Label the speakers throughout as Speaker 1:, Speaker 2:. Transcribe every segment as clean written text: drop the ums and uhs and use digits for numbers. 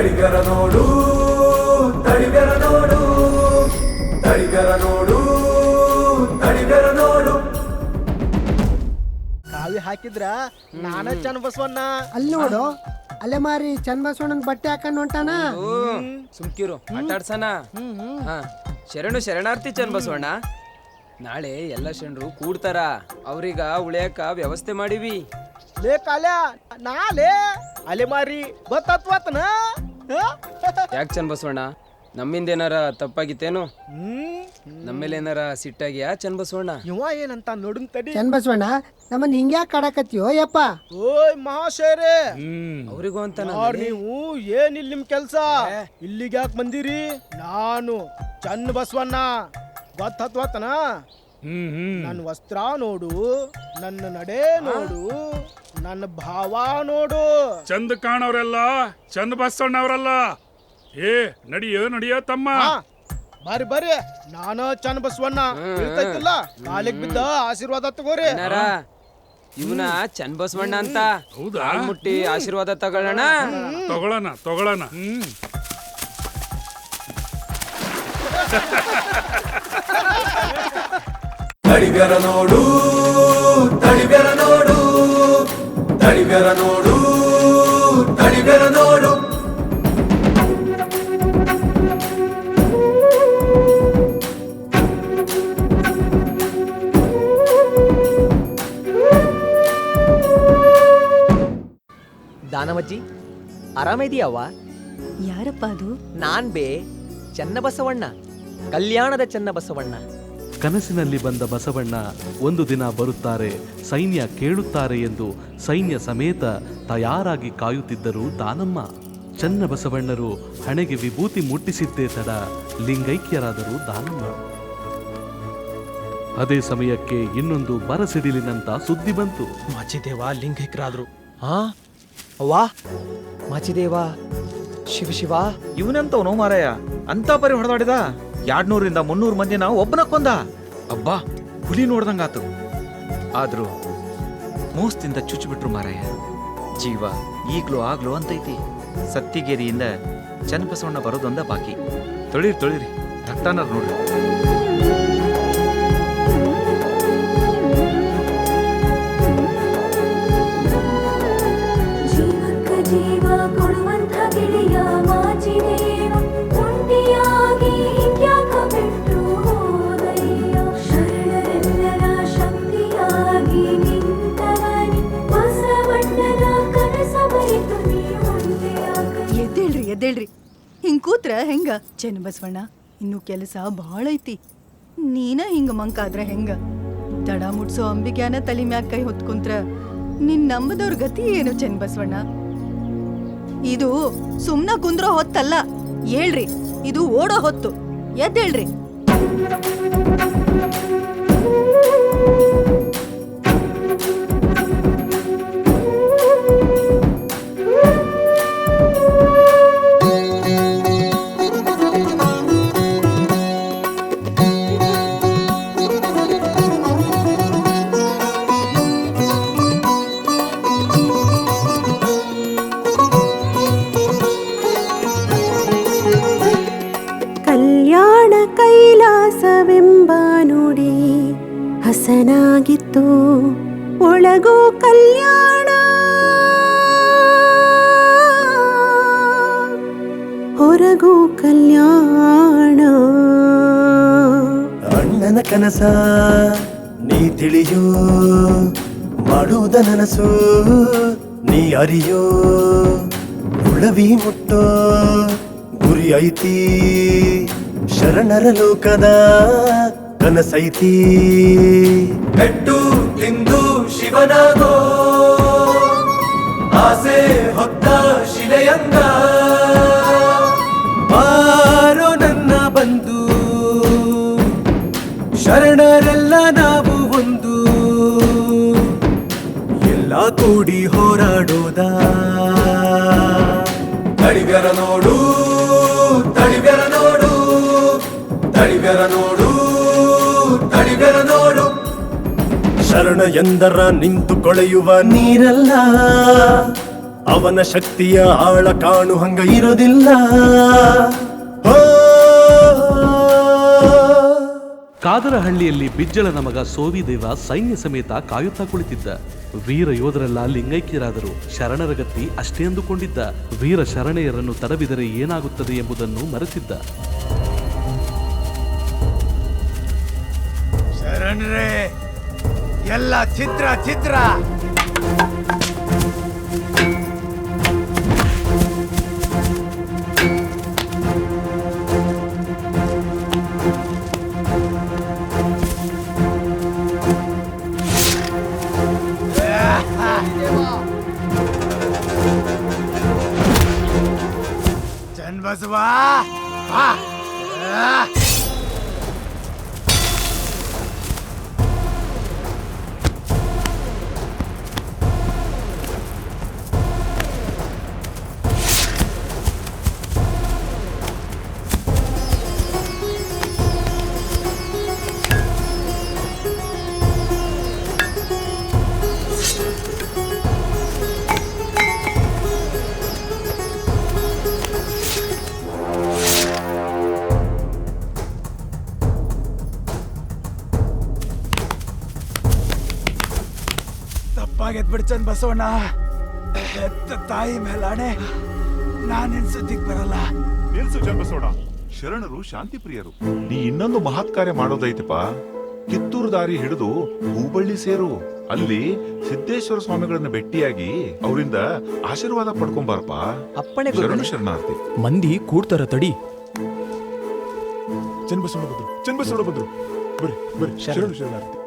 Speaker 1: ತಡಿಗರ ನೋಡು ತಡಿಗರ ನೋಡು ತಡಿಗರ ನೋಡು ತಡಿಗರ ನೋಡು.
Speaker 2: ಕಾವಿ ಹಾಕಿದ್ರ ನಾನ ಚನ್ನ ಬಸವಣ್ಣ.
Speaker 3: ಅಲ್ಲಿ ನೋಡು, ಅಲೆ ಮಾರಿ ಚನ್ನಬಸವಣ್ಣನ ಬಟ್ಟೆ ಹಾಕೊಂಡ್ ಹೊಂಟಾನ.
Speaker 4: ಸುಮ್ಕಿರು ಮಾತಾಡ್ಸಣ. ಶರಣು ಶರಣಾರ್ಥಿ ಚನ್ನಬಸವಣ್ಣ. ನಾಳೆ ಎಲ್ಲ ಶರಣರು ಕೂಡ್ತಾರ, ಅವ್ರೀಗ ಉಳಿಯಕ ವ್ಯವಸ್ಥೆ ಮಾಡಿವಿ.
Speaker 2: ಲೇ ಕಾಲ್ಯ ನಾಲೇ ಅಲೆ ಮಾರಿ ಗೊತ್ತತ್ವತನ.
Speaker 4: ಯಾಕೆ ಚನ್ನಬಸವಣ್ಣ, ನಮ್ಮಿಂದ ಏನಾರ ತಪ್ಪಾಗಿತ್ತೇನು? ನಮ್ಮೇಲೆ ಏನಾರ ಸಿಟ್ಟಾಗ್ಯಾ ಚನ್ನಬಸವಣ್ಣ?
Speaker 2: ಇವ ಏನಂತ ನೋಡುನ್ ತಡಿ.
Speaker 3: ಚನ್ನಬಸವಣ್ಣ, ನಮ್ಮನ್ನ ಹಿಂಗ್ಯಾಕ್ ಕಾಡಕತ್ತೀಯೋ ಯಪ್ಪ?
Speaker 2: ಓಯ್ ಮಹಾಶಯರೇ,
Speaker 4: ಅವ್ರಿಗೂ ಅಂತ
Speaker 2: ನೀವು ಏನಿಲ್ಲ ನಿಮ್ ಕೆಲ್ಸ? ಇಲ್ಲಿಗೆ ಯಾಕೆ ಬಂದಿರಿ? ನಾನು ಚನ್ನ ಬಸವಣ್ಣ ಗೊತ್ತತ್ವತನ. ನನ್ನ ವಸ್ತ್ರ ನೋಡು, ನನ್ನ ನಡೆ ನೋಡು, ನನ್ನ ಭಾವ ನೋಡು.
Speaker 5: ಚಂದ ಕಾಣವ್ರೆಲ್ಲ ಚಂದ ಬಸವಣ್ಣವ್ರಲ್ಲ. ಏ ನಡಿಯೋ ತಮ್ಮ.
Speaker 2: ಬರ್ರಿ ಬರ್ರಿ, ನಾನು ಚನ್ನ ಬಸವಣ್ಣ. ಹೇಳ್ತೈತಿಲ್ಲ, ಕಾಲಿಗೆ ಬಿದ್ದ ಆಶೀರ್ವಾದ ತಗೋರಿ.
Speaker 4: ಇವನ ಚನ್ನಬಸವಣ್ಣ ಅಂತ.
Speaker 5: ಹೌದಾ?
Speaker 4: ಕಾಲ್ ಮುಟ್ಟಿ ಆಶೀರ್ವಾದ ತಗೊಳ್ಳೋಣ.
Speaker 5: ತಗೊಳ್ಳೋಣ.
Speaker 1: ತಡಿಗರ ನೋಡು ತಡಿಗರ ನೋಡು ತಡಿಗರ ನೋಡು ತಡಿಗರ ನೋಡು.
Speaker 6: ದಾನವಜ್ಜಿ ಆರಾಮಿದೀಯವ್ವ?
Speaker 7: ಯಾರಪ್ಪ ಅದು?
Speaker 6: ನಾನ್ ಬೇ ಚನ್ನಬಸವಣ್ಣ, ಕಲ್ಯಾಣದ ಚನ್ನಬಸವಣ್ಣ.
Speaker 8: ಕನಸಿನಲ್ಲಿ ಬಂದ ಬಸವಣ್ಣ ಒಂದು ದಿನ ಬರುತ್ತಾರೆ, ಸೈನ್ಯ ಕೇಳುತ್ತಾರೆ ಎಂದು ಸೈನ್ಯ ಸಮೇತ ತಯಾರಾಗಿ ಕಾಯುತ್ತಿದ್ದರು ದಾನಮ್ಮ. ಚನ್ನಬಸವಣ್ಣರು ಹಣೆಗೆ ವಿಭೂತಿ ಮುಟ್ಟಿಸಿದ್ದೇ ತಡ ಲಿಂಗೈಕ್ಯರಾದರು ದಾನಮ್ಮ. ಅದೇ ಸಮಯಕ್ಕೆ ಇನ್ನೊಂದು ಬರಸಿಡಿಲಿನಂತ ಸುದ್ದಿ ಬಂತು.
Speaker 2: ಮಾಚಿದೇವ ಲಿಂಗೈಕ್ಯರಾದ್ರು.
Speaker 6: ಅವ್ವಾ, ಮಾಚಿದೇವ, ಶಿವ
Speaker 9: ಇವನಂತವನು ಮಾರಾಯ, ಅಂತ ಪರಿ ಹೊಡೆದಾಡಿದ. 200-300 ಮಂದಿನ ಒಬ್ಬನ ಕೊಂದ. ಅಬ್ಬಾ, ಹುಲಿ ನೋಡ್ದಂಗಾತು. ಆದ್ರೂ ಮೋಸದಿಂದ ಚುಚ್ಚಿಬಿಟ್ರು ಮಾರಾಯ. ಜೀವ ಈಗ್ಲೂ ಆಗ್ಲೂ ಅಂತೈತಿ. ಸತ್ತಿಗೇರಿಯಿಂದ ಚನ್ನಬಸವಣ್ಣ ಬರೋದೊಂದ ಬಾಕಿ. ತೊಳಿರಿ ರಕ್ತನ ನೋಡ್ರಿ.
Speaker 7: ಜೀವ ಕೊಡುವಂಥ ಗೆಳೆಯ ಮಾಚಿದೇವ, ಒಂಟಿಯಾಗಿ ಹಿಂಗ್ಯಾಕ ಬಿಟ್ಟು ಹೋದಯ್ಯ. ಶರಣರೆಲ್ಲರ ಶಕ್ತಿಯಾಗಿ ನಿಂತವನಿ, ಬಸವಣ್ಣನ ಕನಸ ಬರಿತು ನೀ ಒಂಟಿಯಾಗ. ಎದ್ದೇಳ್ರಿ, ಹಿಂಗ್ ಕೂತ್ರ ಹೆಂಗ? ಚನ್ನಬಸವಣ್ಣ, ಇನ್ನು ಕೆಲಸ ಭಾಳ ಐತಿ. ನೀನ ಹಿಂಗ ಮಂಕಾದ್ರ ಹೆಂಗ? ದಡ ಮುಟ್ಸೋ ಅಂಬಿಗ್ಯಾನ ತಲಿ ಮ್ಯಾಗ ಕೈ ಹೊತ್ಕೊಂತ್ರ ನಿನ್ ನಂಬದವ್ರ ಗತಿ ಏನು ಚನ್ನಬಸವಣ್ಣ? ಇದು ಸುಮ್ನ ಕುಂದ್ರೋ ಹೊತ್ತಲ್ಲ, ಹೇಳ್ರಿ, ಇದು ಓಡೋ ಹೊತ್ತು. ಎದ್ದೇಳ್ರಿ.
Speaker 10: ಕಲ್ಯಾಣ ಕೈಲಾಸವೆಂಬ ನುಡಿ ಹಸನಾಗಿತ್ತು, ಒಳಗೋ ಕಲ್ಯಾಣ ಹೊರಗೋ ಕಲ್ಯಾಣ.
Speaker 1: ಅಣ್ಣನ ಕನಸ ನೀ ತಿಳಿಯೋ, ಮಾಡುವುದ ನನಸು ನೀ ಅರಿಯೋ. ಉಳವಿ ಮುಟ್ಟೋ ಗುರಿ ಐತಿ, ಶರಣರ ಲೋಕದ ಕನಸೈತಿ. ಪೆಟ್ಟು ತಿಂದು ಶಿವನಾಗೋ, ಆಸೆ ಹೊತ್ತ ಶಿಲೆಯಂದ. ಬಾರೋ ನನ್ನ ಬಂದು, ಶರಣರೆಲ್ಲ ನಾವು ಒಂದು, ಎಲ್ಲ ಕೂಡಿ ಹೋರಾಡೋದ. ತಡಿಗರ ನೋಡು ತಡಿಗರ ನೋಡು ತಡಿಗರ ನೋಡು ತಡಿಗರ ನೋಡು. ಶರಣ ಎಂದರ ನಿಂತು ಕೊಳೆಯುವ ನೀರಲ್ಲ, ಅವನ ಶಕ್ತಿಯ ಆಳ ಕಾಣು ಹಂಗ ಇರೋದಿಲ್ಲ. ಓ,
Speaker 8: ಕಾದರಹಳ್ಳಿಯಲ್ಲಿ ಬಿಜ್ಜಳನ ಮಗ ಸೋವಿದೇವ ಸೈನ್ಯ ಸಮೇತ ಕಾಯುತ್ತಾ ಕುಳಿತಿದ್ದ. ವೀರ ಯೋಧರೆಲ್ಲ ಲಿಂಗೈಕ್ಯರಾದರು. ಶರಣರಗತ್ತಿ ಅಷ್ಟೇ ಅಂದುಕೊಂಡಿದ್ದ. ವೀರ ಶರಣೆಯರನ್ನು ತಡವಿದರೆ ಏನಾಗುತ್ತದೆ ಎಂಬುದನ್ನು ಮರೆತಿದ್ದ.
Speaker 2: ಶರಣರೇ, ಎಲ್ಲ ಛಿದ್ರ ಛಿದ್ರ. ಚನ್ನಬಸವ, ತಪ್ಪಾಗೈತ್ ಬಿಡ್ ಚನ್ನಬಸವಣ್ಣ. ಹೆತ್ತ ತಾಯಿ ಮೇಲಾಣೆ ನಾನಿನ್ ಸುದ್ದಿಗ್ ಬರಲ್ಲ.
Speaker 11: ನಿಲ್ಸು ಚನ್ನಬಸವಣ್ಣ, ಶರಣರು ಶಾಂತಿ ಪ್ರಿಯರು. ನೀ ಇನ್ನೊಂದು ಮಹತ್ ಕಾರ್ಯ ಮಾಡೋದೈತಪ್ಪ. ಕಿತ್ತೂರು ದಾರಿ ಹಿಡಿದು ಹೂಬಳ್ಳಿ ಸೇರು. ಅಲ್ಲಿ ಸಿದ್ದೇಶ್ವರ ಸ್ವಾಮಿಗಳನ್ನ ಭೇಟಿಯಾಗಿ ಅವರಿಂದ ಆಶೀರ್ವಾದ ಪಡ್ಕೊಂಬಾರಪ್ಪ.
Speaker 6: ಅಪ್ಪಣೆ
Speaker 11: ಶರಣು ಶರಣಾರ್ಥಿ.
Speaker 2: ಮಂದಿ ಕೂಡ್ತಾರ ತಡಿ.
Speaker 11: ಚನ್ನಬಸವಣ್ಣ ಬಂದ್ರು, ಚನ್ನಬಸವಣ್ಣ ಬಂದ್ರು. ಬರ್ರಿ ಬರ್ರಿ, ಶರಣು ಶರಣಾರ್ಥಿ.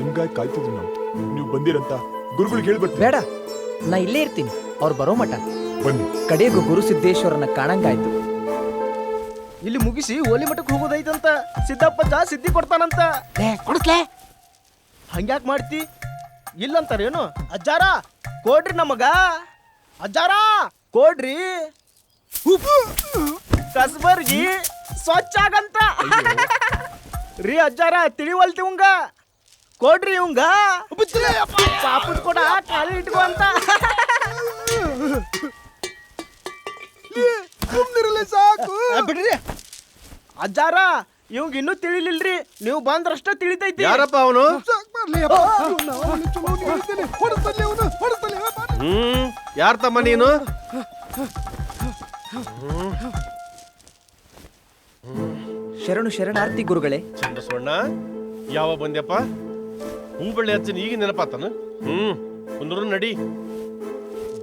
Speaker 11: ನಿಮ್ಗಾಗಿ ಕಾಯ್ತಿದ್ವಿ ನಾವು. ನೀವು ಬಂದಿರಂತ ಗುರುಗಳಿಗೆ ಹೇಳ್ಬರ್ತೀವಿ.
Speaker 6: ಬೇಡ, ನಾ ಇಲ್ಲೇ ಇರ್ತೀನಿ. ಅವ್ರು ಬರೋ ಮಠ.
Speaker 11: ಬನ್ನಿ.
Speaker 6: ಕಡೆಗೂ ಗುರು ಸಿದ್ದೇಶ್ವರನ ಕಾಣಂಗಾಯ್ತು.
Speaker 2: ಇಲ್ಲಿ ಮುಗಿಸಿ ಓಲಿ ಮಠಕ್ಕೆ ಹೋಗೋದೈತಂತ. ಸಿದ್ದಪ್ಪಜ್ಜ ಸಿದ್ಧಿ ಕೊಡ್ತಾನಂತ.
Speaker 3: ಕೊಡಿಸ್ಲೇ.
Speaker 2: ಹಂಗ್ಯಾಕ್ ಮಾಡ್ತಿ? ಇಲ್ಲಂತಾರೇನು? ಅಜ್ಜಾರ ಕೊಡ್ರಿ ನಮಗ. ಅಜ್ಜಾರ ಕೊಡ್ರಿ. ಕಸ್ಬರ್ಗಿ ಸ್ವಚ್ಛ ಆಗಂತ. ರೀ ಅಜ್ಜಾರ ತಿಳಿವಲ್ತಿವಂಗ. ಕೊಡ್ರಿ ಇವಂಗ. ಪಾಪದ ಕೊಡ ಖಾಲಿ ಇಟ್ಕೋ ಅಂತ. ಸಾಕು ಬಿಡ್ರಿ ಅಜ್ಜಾರ. ಇವಂಗ ಇನ್ನೂ ತಿಳಿಲಿಲ್ರಿ. ನೀವು ಬಂದ್ರಷ್ಟ ತಿಳಿತೈತಿ. ಯಾರಪ್ಪ ಅವನು? ಯಾರ ತಮ್ಮ ನೀನು?
Speaker 6: ಶರಣು ಶರಣಾರ್ಥಿ ಗುರುಗಳೇ.
Speaker 12: ಚನ್ನಬಸವಣ್ಣ, ಯಾವ ಬಂದ್ಯಪ್ಪ? ಹೂಬಳ್ಳಿ ಹಚ್ಚನ ಈಗ ನೆನಪಾತನ? ಕುಂದ್ರು ನಡಿ.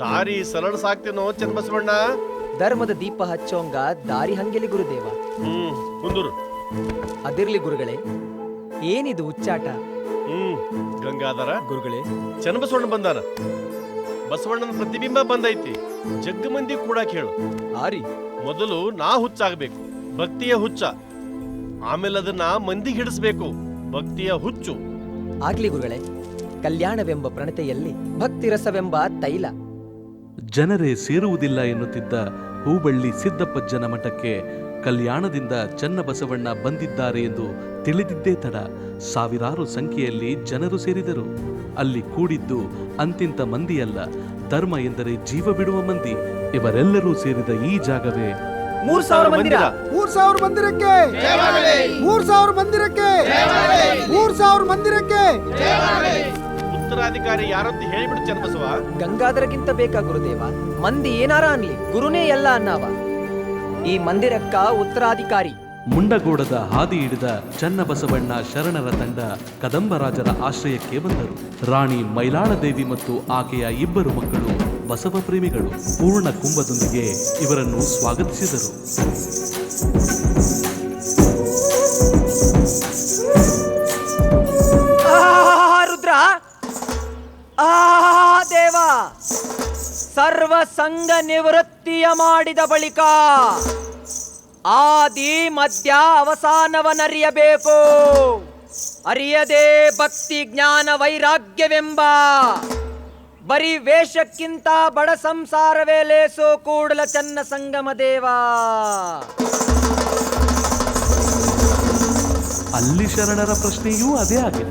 Speaker 12: ದಾರಿ ಸರಳ ಸಾಕ್ತೇನೋ ಚನ್ನಬಸವಣ್ಣ?
Speaker 6: ಧರ್ಮದ ದೀಪ ಹಚ್ಚೋಂಗ ದಾರಿ ಹಂಗೆಲಿ ಗುರುದೇವ.
Speaker 12: ಕುಂದ್ರು.
Speaker 6: ಅದಿರ್ಲಿ ಗುರುಗಳೇ, ಏನಿದು ಹುಚ್ಚಾಟ?
Speaker 12: ಗಂಗಾಧರ ಗುರುಗಳೇ, ಚನ್ನಬಸವಣ್ಣ ಬಂದಾನ. ಬಸವಣ್ಣನ ಪ್ರತಿಬಿಂಬ ಬಂದೈತಿ. ಜಗ್ಗ ಮಂದಿ ಕೂಡ ಕೇಳು.
Speaker 6: ಆರಿ,
Speaker 12: ಮೊದಲು ನಾ ಹುಚ್ಚಾಗಬೇಕು, ಭಕ್ತಿಯ ಹುಚ್ಚ. ಆಮೇಲೆ ಅದನ್ನ ಮಂದಿಗೆ ಹಿಡಿಸ್ಬೇಕು, ಭಕ್ತಿಯ ಹುಚ್ಚು.
Speaker 6: ಆಗ್ಲಿ ಗುರುಗಳೇ. ಕಲ್ಯಾಣವೆಂಬ ಪ್ರಣತೆಯಲ್ಲಿ ಭಕ್ತಿರಸವೆಂಬ ತೈಲ.
Speaker 8: ಜನರೇ ಸೇರುವುದಿಲ್ಲ ಎನ್ನುತ್ತಿದ್ದ ಹೂಬಳ್ಳಿ ಸಿದ್ದಪ್ಪಜ್ಜನ ಮಠಕ್ಕೆ ಕಲ್ಯಾಣದಿಂದ ಚನ್ನಬಸವಣ್ಣ ಬಂದಿದ್ದಾರೆ ಎಂದು ತಿಳಿದಿದ್ದೇ ತಡ ಸಾವಿರಾರು ಸಂಖ್ಯೆಯಲ್ಲಿ ಜನರು ಸೇರಿದರು. ಅಲ್ಲಿ ಕೂಡಿದ್ದು ಅಂತಿಂತ ಮಂದಿಯಲ್ಲ, ಧರ್ಮ ಎಂದರೆ ಜೀವ ಬಿಡುವ ಮಂದಿ. ಇವರೆಲ್ಲರೂ ಸೇರಿದ ಈ ಜಾಗವೇ
Speaker 6: 3000 ಮಂದಿರ.
Speaker 3: 3000 ಮಂದಿರಕ್ಕೆ, 3000 ಮಂದಿರಕ್ಕೆ, 3000 ಮಂದಿರಕ್ಕೆ.
Speaker 12: ಉತ್ತರಾಧಿಕಾರಿ ಯಾರಂತ ಹೇಳಿಬಿಡು ಚನ್ನಬಸವ.
Speaker 6: ಗಂಗಾಧರಗಿಂತ ಬೇಕಾ ಗುರುದೇವ? ಮಂದಿ ಏನಾರ ಅನ್ಲಿ, ಗುರುನೇ ಎಲ್ಲ ಅನ್ನವ. ಈ ಮಂದಿರಕ್ಕ ಉತ್ತರಾಧಿಕಾರಿ.
Speaker 8: ಮುಂಡಗೋಡದ ಹಾದಿ ಹಿಡಿದ ಚನ್ನಬಸವಣ್ಣ ಶರಣರ ತಂಡ ಕದಂಬರಾಜರ ಆಶ್ರಯಕ್ಕೆ ಬಂದರು. ರಾಣಿ ಮೈಲಾಳದೇವಿ ಮತ್ತು ಆಕೆಯ ಇಬ್ಬರು ಮಕ್ಕಳು ಬಸವ ಪ್ರೇಮಿಗಳು ಪೂರ್ಣ ಕುಂಭದೊಂದಿಗೆ ಇವರನ್ನು ಸ್ವಾಗತಿಸಿದರು.
Speaker 6: ರುದ್ರ, ದೇವ, ಸರ್ವ ಸಂಘ ನಿವೃತ್ತಿಯ ಮಾಡಿದ ಬಳಿಕ ಆದಿ ಮಧ್ಯ ಅವಸಾನವನ್ನರಿಯಬೇಕು. ಅರಿಯದೆ ಭಕ್ತಿ ಜ್ಞಾನ ವೈರಾಗ್ಯವೆಂಬ ಬರೀ ವೇಷಕ್ಕಿಂತ ಬಡ ಸಂಸಾರವೇ ಲೇಸೋ ಕೂಡಲ ಚನ್ನ ಸಂಗಮ ದೇವ.
Speaker 8: ಅಲ್ಲಿ ಶರಣರ ಪ್ರಶ್ನೆಯೂ ಅದೇ ಆಗಿತ್ತು.